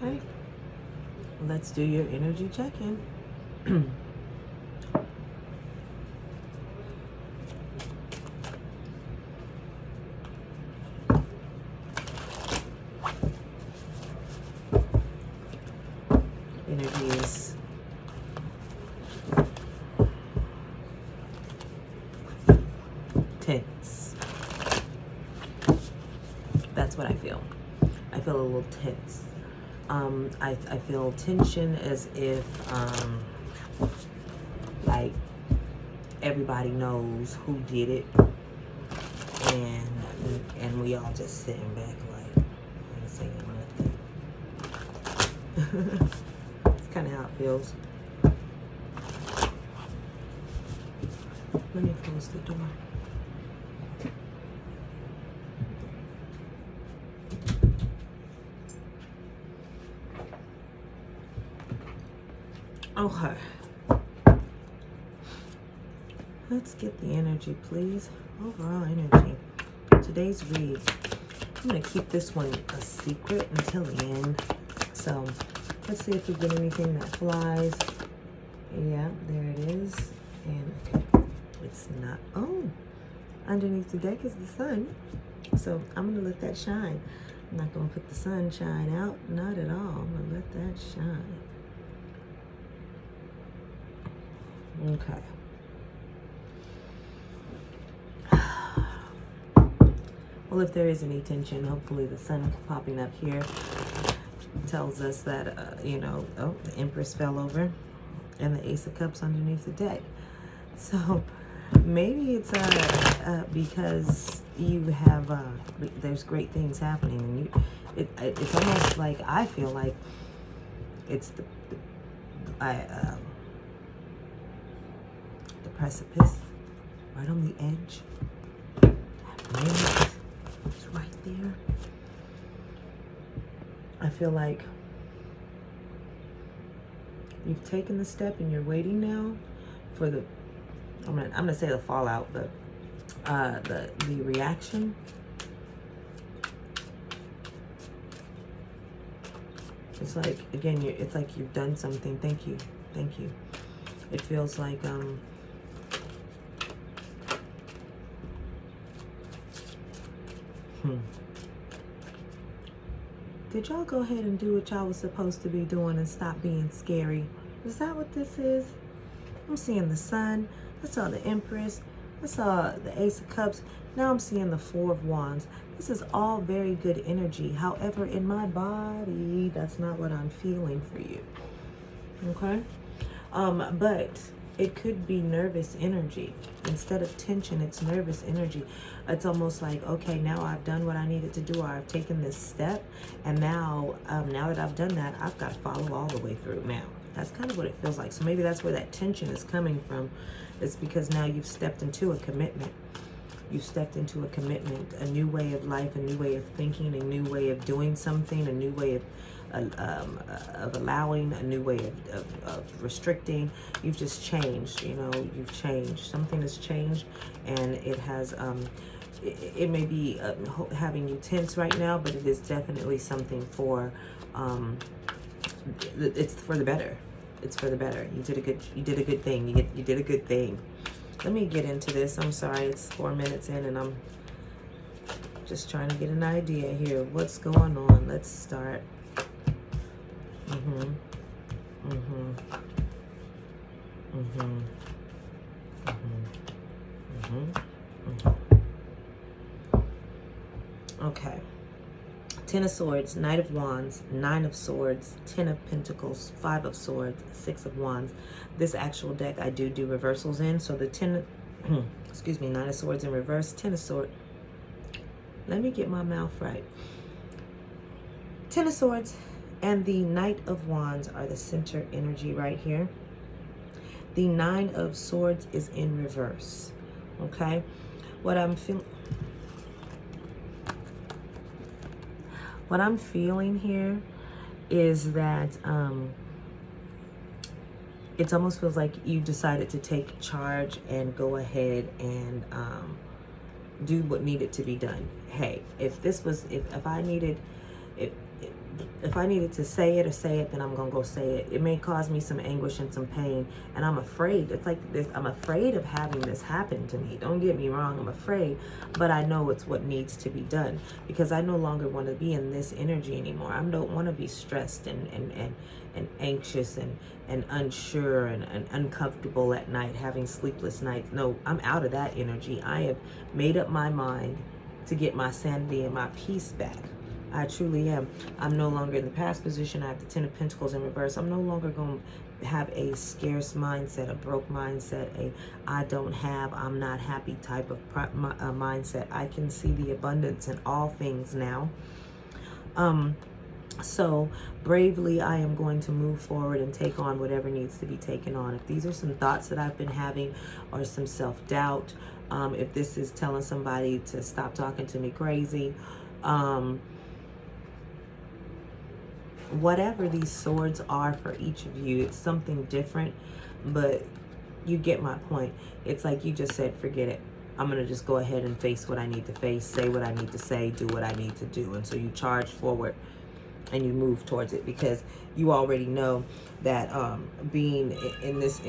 Okay, let's do your energy check-in. Energy is tense. That's what I feel. I feel a little tense. I feel tension as if like everybody knows who did it, and we all just sitting back like ain't saying nothing. It's kind of how it feels. Let me close the door. Okay. Let's get the energy, please. Overall energy. Today's read. I'm going to keep this one a secret until the end. So, let's see if we get anything that flies. Yeah, there it is. And okay, it's not. Oh, underneath the deck is the sun. So, I'm going to let that shine. I'm not going to put the sunshine out. Not at all. I'm going to let that shine. Okay. Well, if there is any tension, hopefully the sun popping up here tells us that, oh, the Empress fell over and the Ace of Cups underneath the deck. So maybe it's because you have, there's great things happening. And it's almost like, I feel like it's the precipice, right on the edge. It's right there. I feel like you've taken the step and you're waiting now for the, I'm gonna say the fallout, but the reaction. It's like, again, it's like you've done something. Thank you. It feels like Did y'all go ahead and do what y'all was supposed to be doing and stop being scary? Is that what this is? I'm seeing the sun. I saw the Empress. I saw the Ace of Cups. Now I'm seeing the Four of Wands. This is all very good energy. However, in my body, that's not what I'm feeling for you. Okay? But it could be nervous energy. Instead of tension, it's nervous energy. It's almost like, okay, now I've done what I needed to do, or I've taken this step, and now that I've done that, I've got to follow all the way through now. That's kind of what it feels like. So maybe that's where that tension is coming from. It's because now you've stepped into a commitment. You've stepped into a commitment, a new way of life, a new way of thinking, a new way of doing something, a new way of allowing, a new way of restricting. You've just changed, you've changed. Something has changed, and it has, it may be having you tense right now, but it is definitely something for, it's for the better. It's for the better. You did a good thing. You did a good thing. Let me get into this. I'm sorry, it's 4 minutes in, and I'm just trying to get an idea here. What's going on? Let's start. Okay. Ten of Swords, Knight of Wands, Nine of Swords, Ten of Pentacles, Five of Swords, Six of Wands. This actual deck I do reversals in. So the excuse me, Nine of Swords in reverse, Ten of Swords. Let me get my mouth right. Ten of Swords and the Knight of Wands are the center energy right here. The Nine of Swords is in reverse. Okay? What I'm feeling here is that it almost feels like you decided to take charge and go ahead and do what needed to be done. Hey, if I needed, if I needed to say it or say it, then I'm gonna go say it. It may cause me some anguish and some pain, and I'm afraid. It's like this, I'm afraid of having this happen to me. Don't get me wrong, I'm afraid, but I know it's what needs to be done, because I no longer want to be in this energy anymore. I don't want to be stressed and anxious and unsure and uncomfortable at night, having sleepless nights. No, I'm out of that energy. I have made up my mind to get my sanity and my peace back. I truly am. I'm no longer in the past position. I have the Ten of Pentacles in reverse. I'm no longer going to have a scarce mindset, a broke mindset, a I don't have, I'm not happy type of mindset. I can see the abundance in all things now. So bravely, I am going to move forward and take on whatever needs to be taken on. If these are some thoughts that I've been having, or some self-doubt, if this is telling somebody to stop talking to me crazy, whatever these swords are for each of you, it's something different, but you get my point. It's like you just said, forget it. I'm going to just go ahead and face what I need to face, say what I need to say, do what I need to do. And so you charge forward and you move towards it, because you already know that being in this,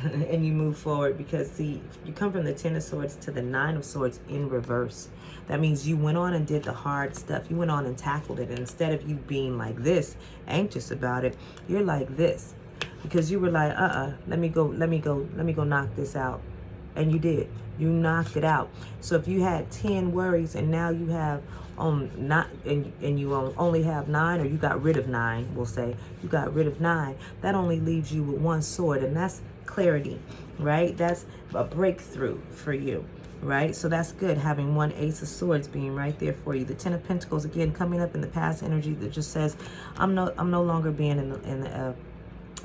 and you move forward, because see, you come from the Ten of Swords to the Nine of Swords in reverse. That means you went on and did the hard stuff. You went on and tackled it. And instead of you being like this, anxious about it, you're like this, because you were like, let me go knock this out. And you did. You knocked it out. So if you had 10 worries and now you have not, and you only have 9, or you got rid of 9, we'll say you got rid of 9, that only leaves you with 1 sword, and that's clarity, right? That's a breakthrough for you, right? So that's good, having 1 Ace of Swords being right there for you. The Ten of Pentacles again coming up in the past energy that just says, I'm no longer being in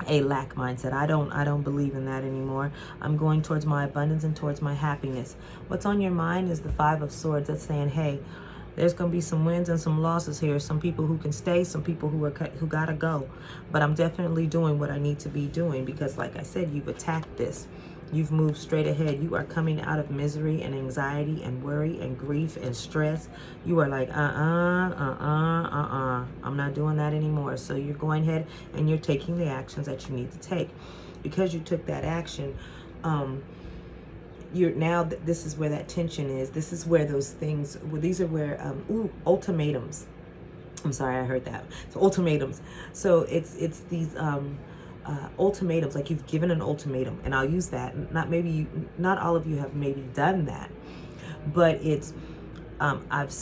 a lack mindset. I don't believe in that anymore. I'm going towards my abundance and towards my happiness. What's on your mind is the 5 of Swords. That's saying, hey, there's going to be some wins and some losses here. Some people who can stay, some people who gotta go. But I'm definitely doing what I need to be doing, because like I said, you've attacked this. You've moved straight ahead. You are coming out of misery and anxiety and worry and grief and stress. You are like, I'm not doing that anymore. So you're going ahead and you're taking the actions that you need to take. Because you took that action, you're now, this is where that tension is. This is where those things, well, these are where, ultimatums. I'm sorry, I heard that. So ultimatums. So it's these, ultimatums, like you've given an ultimatum, and I'll use that. Not all of you have maybe done that, but it's I've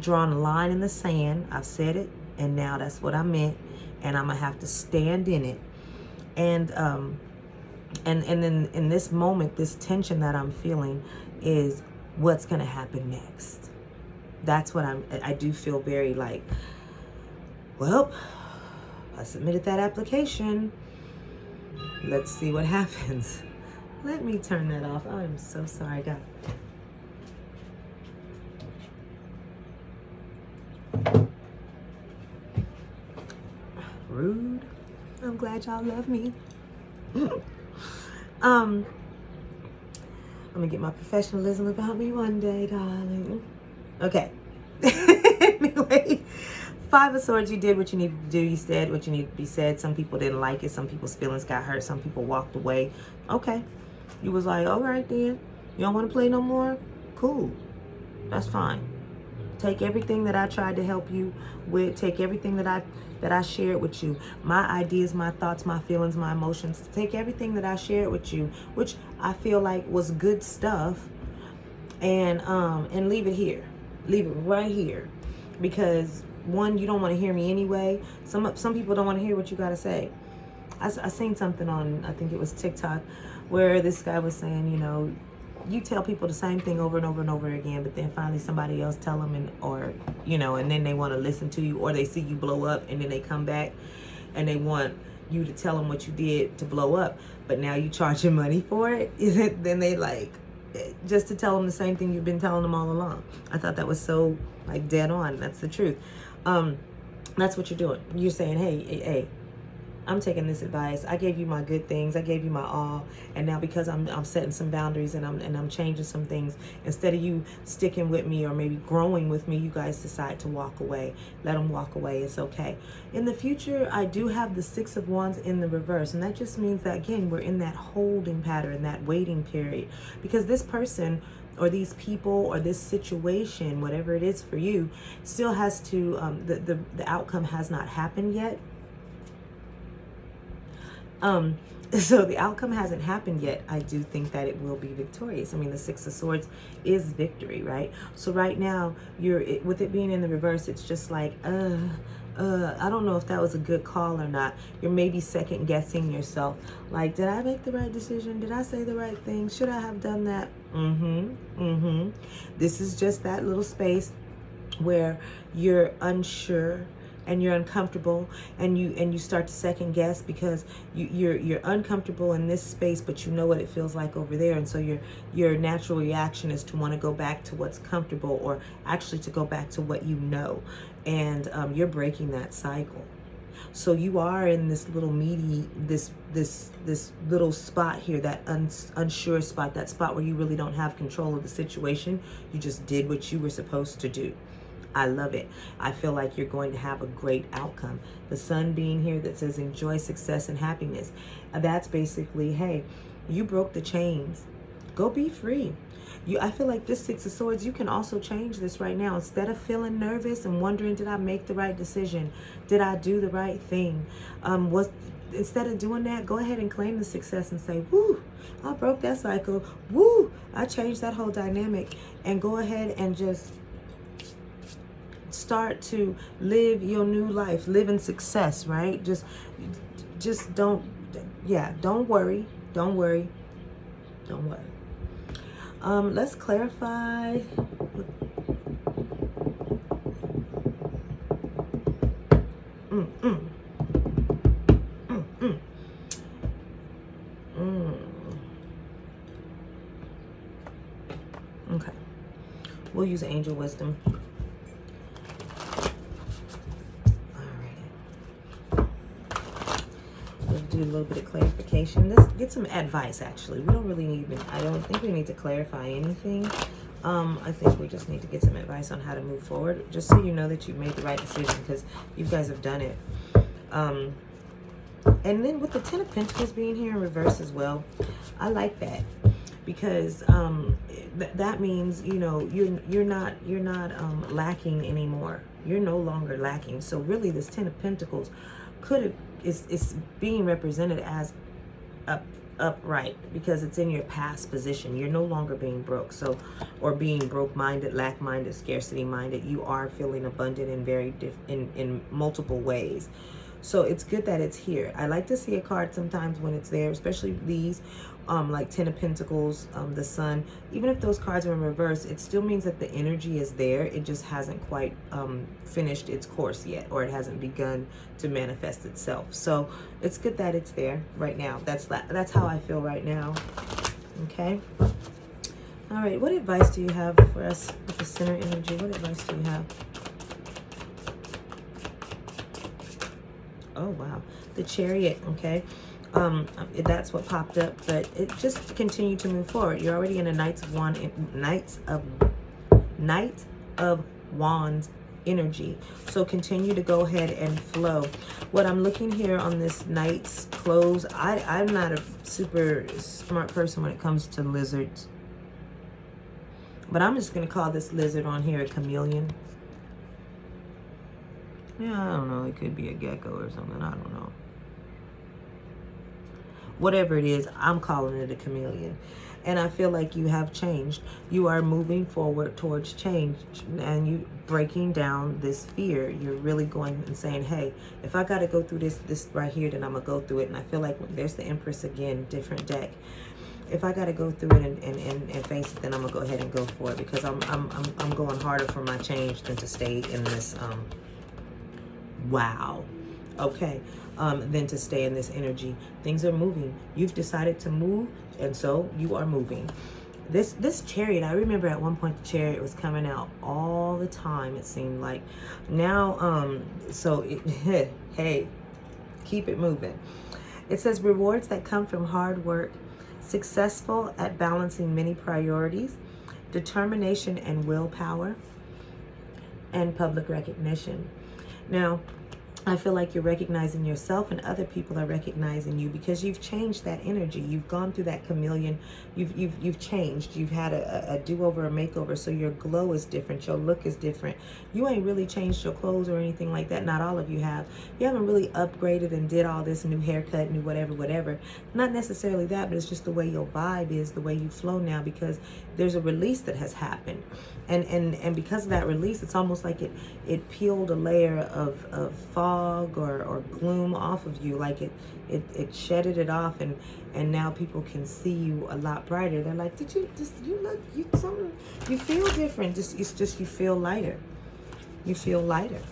drawn a line in the sand. I've said it, and now that's what I meant, and I'm gonna have to stand in it. And then in this moment, this tension that I'm feeling is what's gonna happen next. That's what I do feel very like, well, I submitted that application. Let's see what happens. Let me turn that off. I'm so sorry, guys. Rude. I'm glad y'all love me. I'm gonna get my professionalism about me one day, darling. Okay. Anyway. 5 of Swords, you did what you needed to do. You said what you needed to be said. Some people didn't like it. Some people's feelings got hurt. Some people walked away. Okay. You was like, all right then. You don't want to play no more? Cool. That's fine. Take everything that I tried to help you with. Take everything that I shared with you. My ideas, my thoughts, my feelings, my emotions. Take everything that I shared with you, which I feel like was good stuff, and leave it here. Leave it right here. Because one, you don't want to hear me anyway. Some people don't want to hear what you got to say. I seen something on, I think it was TikTok, where this guy was saying, you know, you tell people the same thing over and over and over again, but then finally somebody else tell them, and then they want to listen to you, or they see you blow up, and then they come back and they want you to tell them what you did to blow up, but now you charging money for it. Then they like, just to tell them the same thing you've been telling them all along. I thought that was so like dead on. That's the truth. That's what you're doing. You're saying, hey, I'm taking this advice. I gave you my good things. I gave you my all. And now because I'm setting some boundaries and I'm changing some things, instead of you sticking with me or maybe growing with me, you guys decide to walk away. Let them walk away. It's okay. In the future, I do have the Six of Wands in the reverse. And that just means that, again, we're in that holding pattern, that waiting period. Because this person or these people or this situation, whatever it is for you, still has to, the outcome has not happened yet. So the outcome hasn't happened yet. I do think that it will be victorious. I mean, the Six of Swords is victory, right? So right now, with it being in the reverse, it's just like, I don't know if that was a good call or not. You're maybe second guessing yourself. Like, did I make the right decision? Did I say the right thing? Should I have done that? This is just that little space where you're unsure and you're uncomfortable, and you start to second guess because you're uncomfortable in this space, but you know what it feels like over there, and so your natural reaction is to want to go back to what's comfortable, or actually to go back to what you know, and you're breaking that cycle. So you are in this little meaty, this little spot here, that unsure spot, that spot where you really don't have control of the situation. You just did what you were supposed to do. I love it. I feel like you're going to have a great outcome. The sun being here that says enjoy success and happiness. That's basically, hey, you broke the chains. Go be free. I feel like this Six of Swords, you can also change this right now. Instead of feeling nervous and wondering, did I make the right decision? Did I do the right thing? Instead of doing that, go ahead and claim the success and say, woo, I broke that cycle. Woo, I changed that whole dynamic. And go ahead and just start to live your new life, live in success, right? Just don't worry. Don't worry. Let's clarify. Okay. We'll use angel wisdom. Do a little bit of clarification. Let's get some advice, actually. We don't really need, I don't think we need to clarify anything. I think we just need to get some advice on how to move forward, just so you know that you've made the right decision, because you guys have done it. And then with the Ten of Pentacles being here in reverse as well, I like that, because that means, you know, you're not lacking anymore. You're no longer lacking. So really, this Ten of Pentacles is being represented as upright, because it's in your past position. You're no longer being broke, or being broke-minded, lack-minded, scarcity-minded. You are feeling abundant in multiple ways. So it's good that it's here. I like to see a card sometimes when it's there, especially these, like Ten of Pentacles, the Sun. Even if those cards are in reverse, it still means that the energy is there. It just hasn't quite finished its course yet, or it hasn't begun to manifest itself. So it's good that it's there right now. That's how I feel right now. Okay. All right. What advice do you have for us with the center energy? What advice do you have? Oh, wow. The Chariot, okay. That's what popped up, but it just continue to move forward. You're already in a Knight of Wands energy. So continue to go ahead and flow. What I'm looking here on this Knight's clothes, I'm not a super smart person when it comes to lizards, but I'm just going to call this lizard on here a chameleon. Yeah, I don't know. It could be a gecko or something. I don't know. Whatever it is, I'm calling it a chameleon. And I feel like you have changed. You are moving forward towards change, and you breaking down this fear. You're really going and saying, hey, if I got to go through this right here, then I'm going to go through it. And I feel like there's the Empress again, different deck. If I got to go through it and face it, then I'm going to go ahead and go for it, because I'm going harder for my change than to stay in this wow, okay, than to stay in this energy. Things are moving. You've decided to move, and so you are moving. This Chariot, I remember at one point the Chariot was coming out all the time, it seemed like. Now, hey, keep it moving. It says rewards that come from hard work, successful at balancing many priorities, determination and willpower, and public recognition. Now, I feel like you're recognizing yourself and other people are recognizing you because you've changed that energy. You've gone through that chameleon. You've changed. You've had a do-over, a makeover. So your glow is different. Your look is different. You ain't really changed your clothes or anything like that. Not all of you have. You haven't really upgraded and did all this new haircut, new whatever. Not necessarily that, but it's just the way your vibe is, the way you flow now because there's a release that has happened. And because of that release, it's almost like it peeled a layer of fog or gloom off of you, like it shedded it off, and now people can see you a lot brighter. They're like, you feel different. It's just you feel lighter. You feel lighter.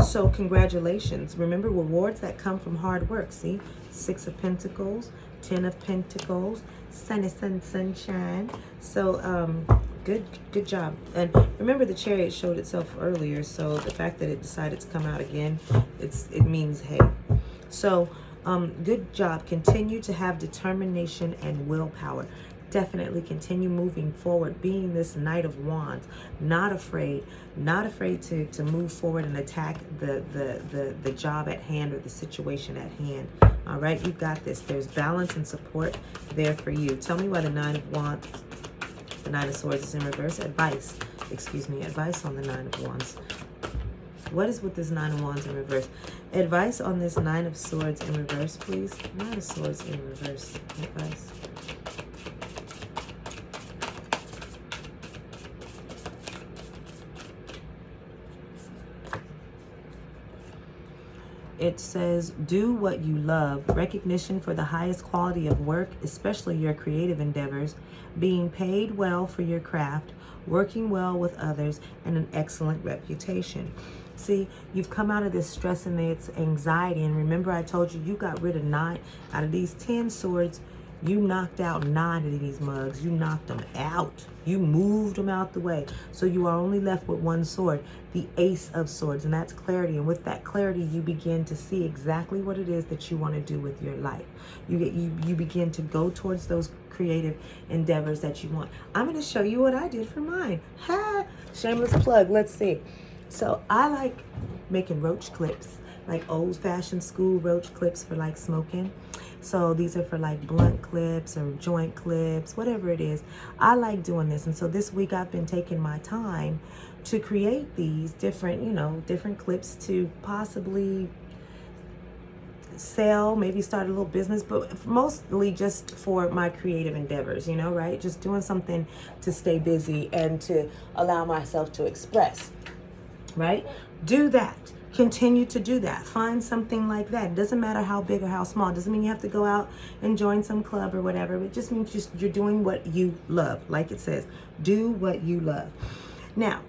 So congratulations. Remember, rewards that come from hard work. See, 6 of Pentacles, 10 of Pentacles, sunshine. So good job. And remember, the Chariot showed itself earlier, so the fact that it decided to come out again, it means hey. So good job. Continue to have determination and willpower. Definitely continue moving forward, being this Knight of Wands, not afraid to move forward and attack the job at hand or the situation at hand. All right, you got this. There's balance and support there for you. Tell me why the Nine of Wands, the Nine of Swords is in reverse. Advice on the Nine of Wands. What is with this Nine of Wands in reverse? Advice on this Nine of Swords in reverse, please. Nine of Swords in reverse. Advice. It says, do what you love, recognition for the highest quality of work, especially your creative endeavors, being paid well for your craft, working well with others, and an excellent reputation. See, you've come out of this stress and this anxiety. And remember, I told you, you got rid of 9 out of these 10 swords. You knocked out 9 of these mugs. You knocked them out. You moved them out the way. So you are only left with 1 sword, the Ace of Swords, and that's clarity. And with that clarity, you begin to see exactly what it is that you want to do with your life. You begin to go towards those creative endeavors that you want. I'm going to show you what I did for mine. Ha! Shameless plug. Let's see. So I like making roach clips, like old-fashioned school roach clips for like smoking. So these are for like blunt clips or joint clips, whatever it is. I like doing this. And so this week I've been taking my time to create these different, different clips to possibly sell, maybe start a little business, but mostly just for my creative endeavors, right? Just doing something to stay busy and to allow myself to express, right? Do that. Continue to do that. Find something like that. It doesn't matter how big or how small. It doesn't mean you have to go out and join some club or whatever. It just means you're doing what you love. Like it says, do what you love. Now,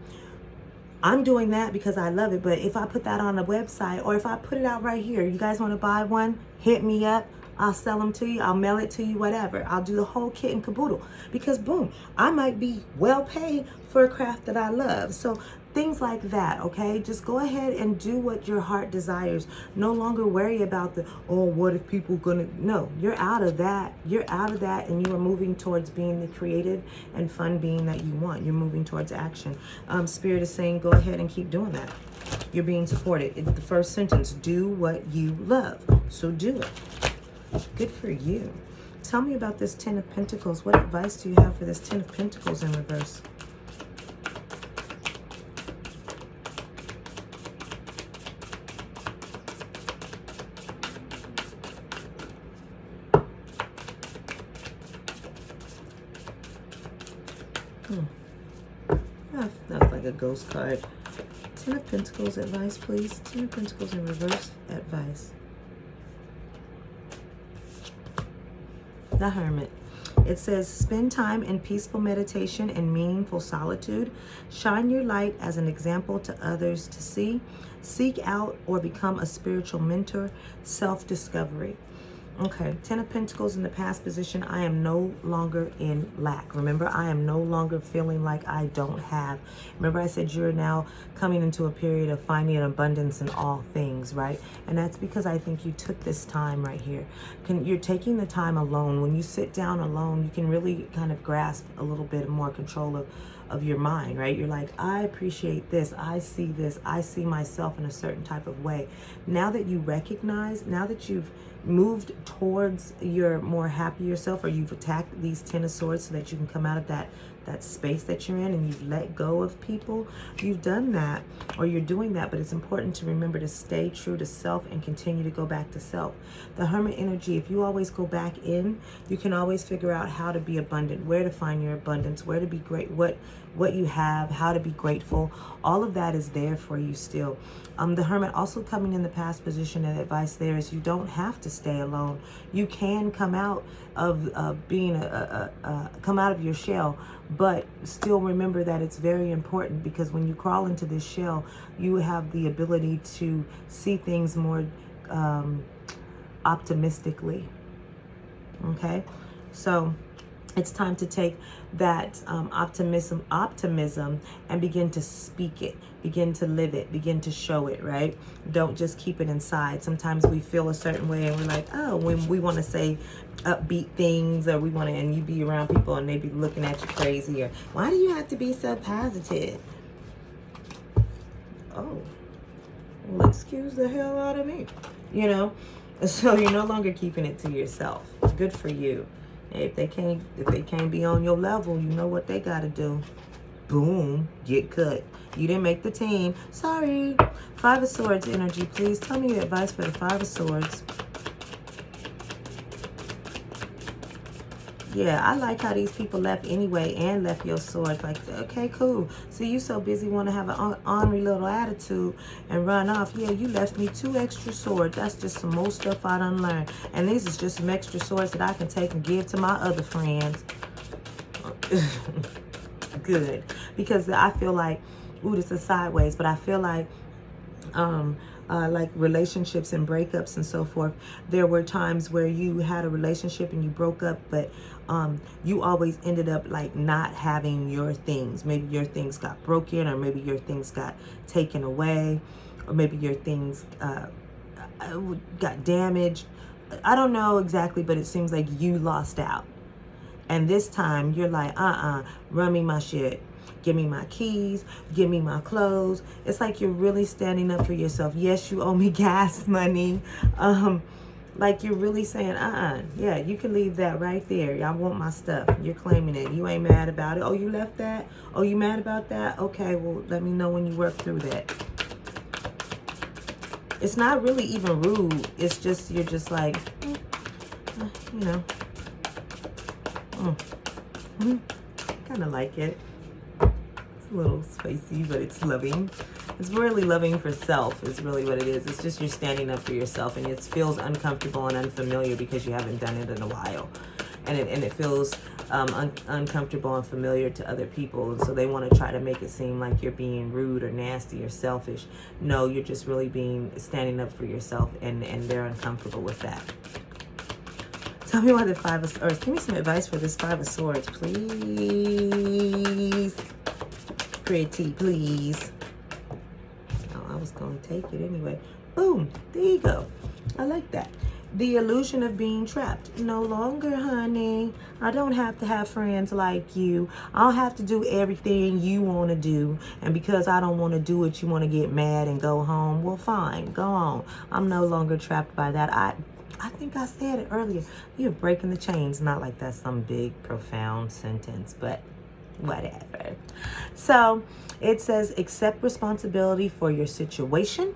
I'm doing that because I love it. But if I put that on a website or if I put it out right here, you guys want to buy one? Hit me up. I'll sell them to you. I'll mail it to you, whatever. I'll do the whole kit and caboodle. Because boom, I might be well paid for a craft that I love. So things like that, okay? Just go ahead and do what your heart desires. No longer worry about what if people gonna... No, you're out of that. You're out of that, and you are moving towards being the creative and fun being that you want. You're moving towards action. Spirit is saying, go ahead and keep doing that. You're being supported. It's the first sentence, do what you love. So do it. Good for you. Tell me about this 10 of Pentacles. What advice do you have for this 10 of Pentacles in reverse? That's like a ghost card. 10 of Pentacles advice, please. 10 of Pentacles in reverse advice. The Hermit. It says, spend time in peaceful meditation and meaningful solitude. Shine your light as an example to others to see. Seek out or become a spiritual mentor. Self-discovery. Okay, Ten of Pentacles in the past position. I am no longer in lack. Remember, I am no longer feeling like I don't have. Remember, I said you're now coming into a period of finding abundance in all things, right? And that's because I think you took this time right here. You're taking the time alone. When you sit down alone, you can really kind of grasp a little bit more control of your mind, right? You're like, I appreciate this. I see myself in a certain type of way. Now that you recognize, now that you've moved towards your more happier self, or you've attacked these Ten of Swords so that you can come out of that space that you're in, and you've let go of people, you've done that, or you're doing that. But it's important to remember to stay true to self and continue to go back to self. The Hermit energy, if you always go back in, you can always figure out how to be abundant, where to find your abundance, where to be great, what you have, how to be grateful. All of that is there for you still. The Hermit also coming in the past position, and advice there is you don't have to stay alone. You can come out of being come out of your shell, but still remember that it's very important, because when you crawl into this shell, you have the ability to see things more optimistically. Okay, so it's time to take that optimism and begin to speak it, begin to live it, begin to show it, right? Don't just keep it inside. Sometimes we feel a certain way and we're like, oh, when we want to say upbeat things, or we want to, and you be around people and they be looking at you crazy, or why do you have to be so positive? Oh, well, excuse the hell out of me, you know? So you're no longer keeping it to yourself. Good for you. If they can't be on your level, you know what they got to do. Boom, get cut. You didn't make the team. Sorry. Five of Swords energy, please tell me your advice for the Five of Swords. Yeah, I like how these people left anyway and left your swords. Like, okay, cool. So you so busy want to have an ornery little attitude and run off. Yeah, you left me 2 extra swords. That's just some more stuff I done learned. And these is just some extra swords that I can take and give to my other friends. Good. Because I feel like, ooh, this is sideways, but I feel like relationships and breakups and so forth, there were times where you had a relationship and you broke up, but you always ended up like not having your things. Maybe your things got broken, or maybe your things got taken away, or maybe your things got damaged. I don't know exactly, but it seems like you lost out. And this time you're like, run me my shit. Give me my keys, give me my clothes. It's like you're really standing up for yourself. Yes, you owe me gas money. Like you're really saying, yeah, you can leave that right there. I want my stuff. You're claiming it. You ain't mad about it. Oh, you left that? Oh, you mad about that? Okay, well, let me know when you work through that. It's not really even rude. It's just, you're just like, you know. Kind of like it. It's a little spicy, but it's loving. It's really loving for self is really what it is. It's just you're standing up for yourself, and it feels uncomfortable and unfamiliar because you haven't done it in a while. And it feels uncomfortable and familiar to other people. And so they want to try to make it seem like you're being rude or nasty or selfish. No, you're just really standing up for yourself, and they're uncomfortable with that. Tell me why the Five of Swords. Give me some advice for this Five of Swords, please. Pretty, please. Oh, I was going to take it anyway. Boom. There you go. I like that. The illusion of being trapped. No longer, honey. I don't have to have friends like you. I don't have to do everything you want to do. And because I don't want to do it, you want to get mad and go home. Well, fine. Go on. I'm no longer trapped by that. I think I said it earlier. You're breaking the chains. Not like that's some big, profound sentence, but whatever. So it says, accept responsibility for your situation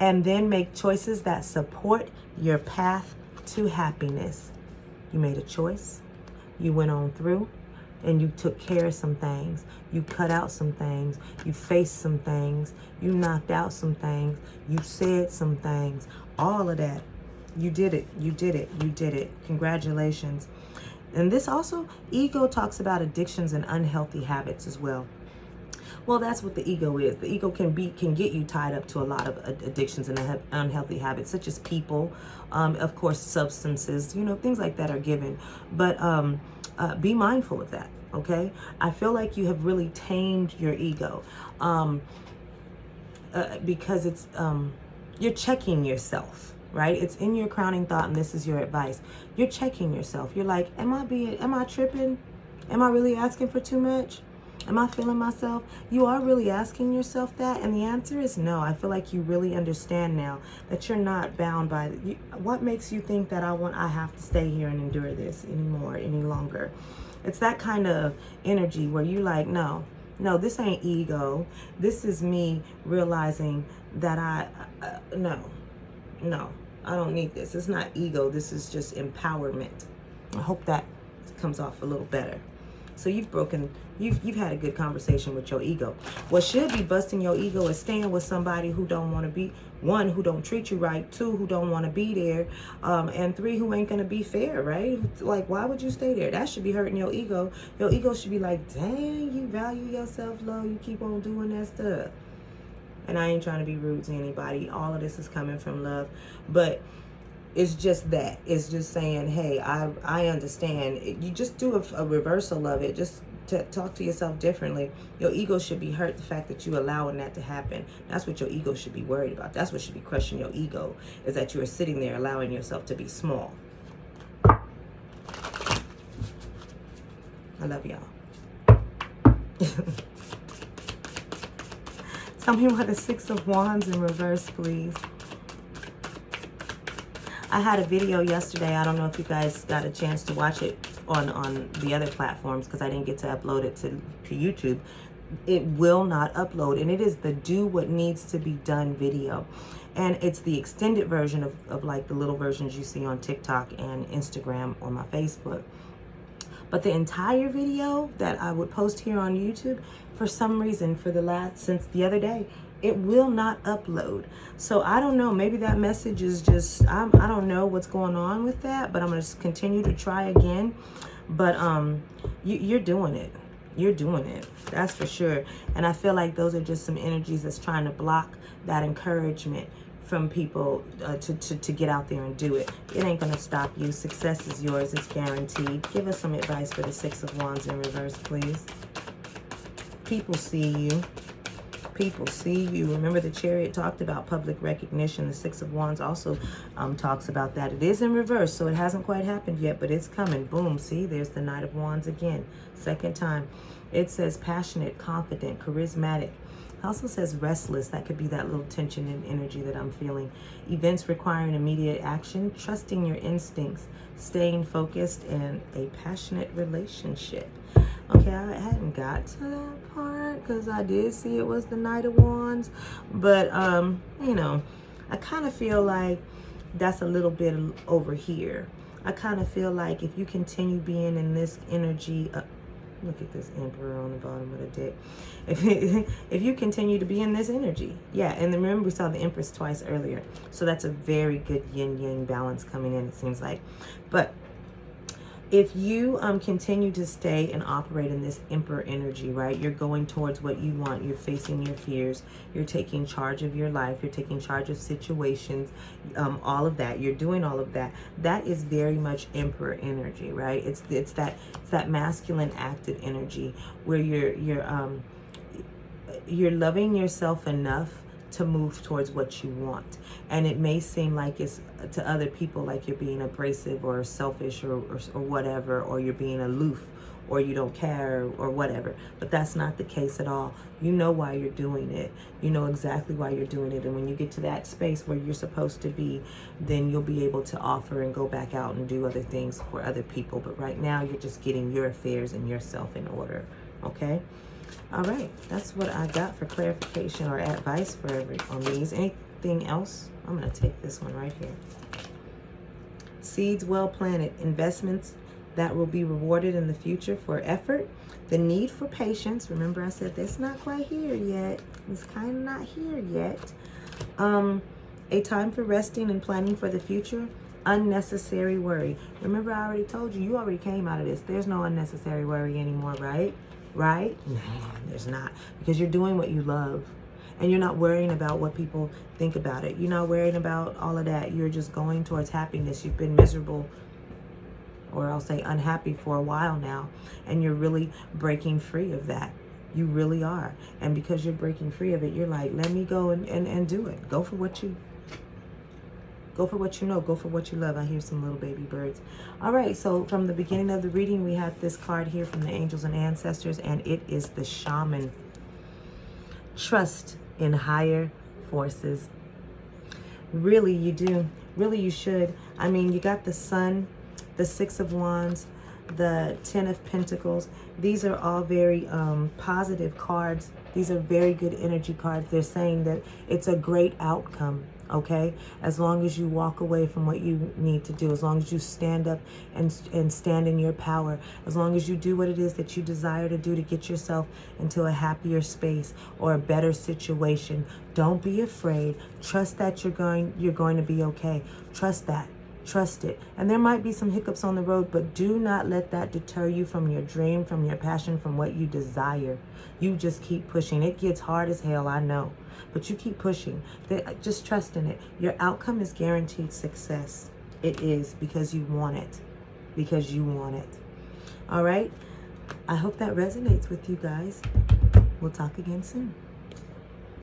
and then make choices that support your path to happiness. You made a choice. You went on through and you took care of some things. You cut out some things. You faced some things. You knocked out some things. You said some things. All of that. You did it. You did it. You did it. Congratulations. And this also, ego talks about addictions and unhealthy habits as well. Well, that's what the ego is. The ego can get you tied up to a lot of addictions and unhealthy habits, such as people, of course, substances, things like that are given. But be mindful of that, okay? I feel like you have really tamed your ego, because it's you're checking yourself, right? It's in your crowning thought, and this is your advice. You're checking yourself. You're like, am I tripping? Am I really asking for too much? Am I feeling myself? You are really asking yourself that, and the answer is no. I feel like you really understand now that you're not bound by what makes you think that I have to stay here and endure this any longer. It's that kind of energy where you like, no, this ain't ego. This is me realizing that no, I don't need this. It's not ego. This is just empowerment. I hope that comes off a little better. So you've had a good conversation with your ego. What should be busting your ego is staying with somebody who don't want to be, one, who don't treat you right, two, who don't want to be there, and three, who ain't going to be fair, right? Like, why would you stay there? That should be hurting your ego. Your ego should be like, dang, you value yourself low. You keep on doing that stuff. And I ain't trying to be rude to anybody. All of this is coming from love. But it's just that. It's just saying, hey, I understand. You just do a reversal of it. Just to talk to yourself differently. Your ego should be hurt, the fact that you allowing that to happen. That's what your ego should be worried about. That's what should be crushing your ego, is that you are sitting there allowing yourself to be small. I love y'all. Tell me why the Six of Wands in reverse, please. I had a video yesterday. I don't know if you guys got a chance to watch it on the other platforms, because I didn't get to upload it to YouTube. It will not upload, and it is the do what needs to be done video. And it's the extended version of like the little versions you see on TikTok and Instagram or my Facebook. But the entire video that I would post here on YouTube, for some reason, since the other day, it will not upload. So I don't know, maybe that message is just, I don't know what's going on with that, but I'm gonna continue to try again. But you're doing it. You're doing it, that's for sure. And I feel like those are just some energies that's trying to block that encouragement from people to get out there and do it. It ain't gonna stop you. Success is yours, it's guaranteed. Give us some advice for the Six of Wands in reverse, please. People see you. People see you. Remember, the Chariot talked about public recognition. The Six of Wands also talks about that. It is in reverse, so it hasn't quite happened yet, but it's coming. Boom. See, there's the Knight of Wands again. Second time. It says passionate, confident, charismatic. It also says restless. That could be that little tension and energy that I'm feeling. Events requiring immediate action, trusting your instincts, staying focused, and a passionate relationship. Okay, I hadn't got to that part because I did see it was the Knight of Wands. But, I kind of feel like that's a little bit over here. I kind of feel like if you continue being in this energy, look at this Emperor on the bottom of the deck. If you continue to be in this energy, yeah, and remember we saw the Empress twice earlier. So that's a very good yin-yang balance coming in, it seems like. But if you continue to stay and operate in this Emperor energy, right, you're going towards what you want, you're facing your fears, you're taking charge of your life, you're taking charge of situations, all of that, you're doing all of that. That is very much Emperor energy, right? It's that masculine active energy where you're loving yourself enough to move towards what you want. And it may seem like it's to other people like you're being abrasive or selfish or whatever, or you're being aloof, or you don't care or whatever, but that's not the case at all. You know why you're doing it. You know exactly why you're doing it. And when you get to that space where you're supposed to be, then you'll be able to offer and go back out and do other things for other people. But right now you're just getting your affairs and yourself in order. Okay. All right, that's what I got for clarification or advice on these. Anything else? I'm going to take this one right here. Seeds well planted, investments that will be rewarded in the future for effort, the need for patience. Remember I said that's not quite here yet. It's kind of not here yet. A time for resting and planning for the future. Unnecessary worry. Remember I already told you, you already came out of this. There's no unnecessary worry anymore, right? right? Nah, there's not. Because you're doing what you love. And you're not worrying about what people think about it. You're not worrying about all of that. You're just going towards happiness. You've been miserable, or I'll say unhappy, for a while now. And you're really breaking free of that. You really are. And because you're breaking free of it, you're like, let me go and do it. Go for what you know. Go for what you love. I hear some little baby birds. All right, so from the beginning of the reading, we have this card here from the angels and ancestors, and it is the Shaman. Trust in higher forces. Really, you do. Really, you should. I mean, you got the Sun, the Six of Wands, the Ten of Pentacles. These are all very positive cards. These are very good energy cards. They're saying that it's a great outcome, okay? As long as you walk away from what you need to do, as long as you stand up and stand in your power, as long as you do what it is that you desire to do to get yourself into a happier space or a better situation. Don't be afraid. Trust that you're going to be okay. Trust that. Trust it. And there might be some hiccups on the road, but do not let that deter you from your dream, from your passion, from what you desire. You just keep pushing. It gets hard as hell, I know, but you keep pushing. Just trust in it. Your outcome is guaranteed success. It is, because you want it. Because you want it. All right? I hope that resonates with you guys. We'll talk again soon.